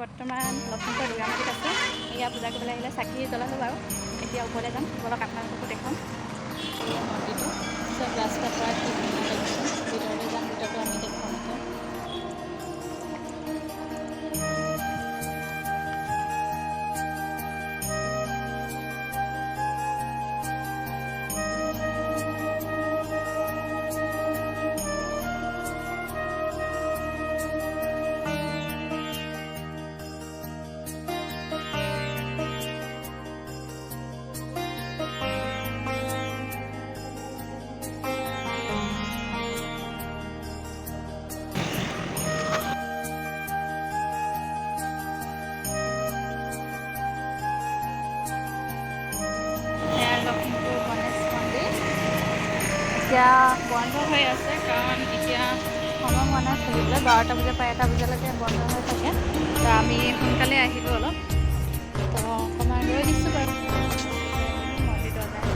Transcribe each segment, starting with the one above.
বৰ্তমান লখিমপুৰ দুৰ্গামাটিত আছোঁ। ইয়াৰ পূজা কৰিবলৈ আহিলে চাকি জ্বলালোঁ বাৰু। এতিয়া ওপৰলৈ যাম, বলক আপোনালোককো দেখুৱাম এই মন্দিৰটো। চব ৰাস্তাৰ পৰা কি ধুনীয়া লাগিছে। ভিতৰলৈ যাম, ভিতৰতো আমি দেখুৱাম এতিয়া। লখিমপুৰ গণেশ মন্দিৰ এতিয়া বন্ধ হৈ আছে, কাৰণ এতিয়া সময় হোৱা নাই খুলিবলৈ। 12টা বজাৰ পৰা 1টা বজালৈকে বন্ধ হৈ থাকে। তো আমি সোনকালে আহিলোঁ অলপ, তো অকণমান ৰৈ দিছোঁ বাৰু মন্দিৰটো যায়।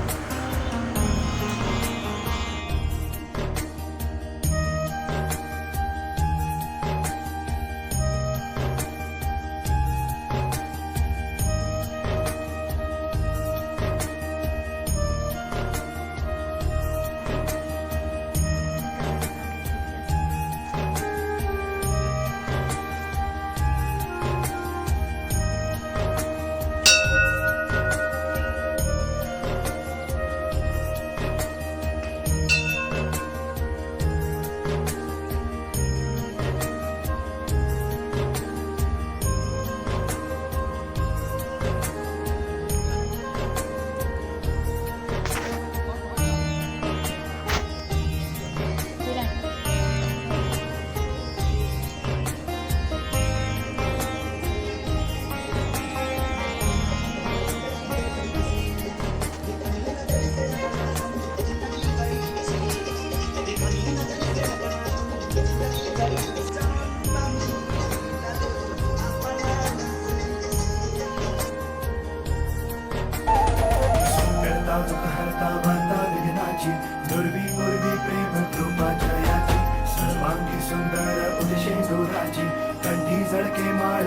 दुर्वी मुर्वी प्रेम कृपा जयाची सर्वांगी सुंदर उदशेंदुराची कंठी जळके माळ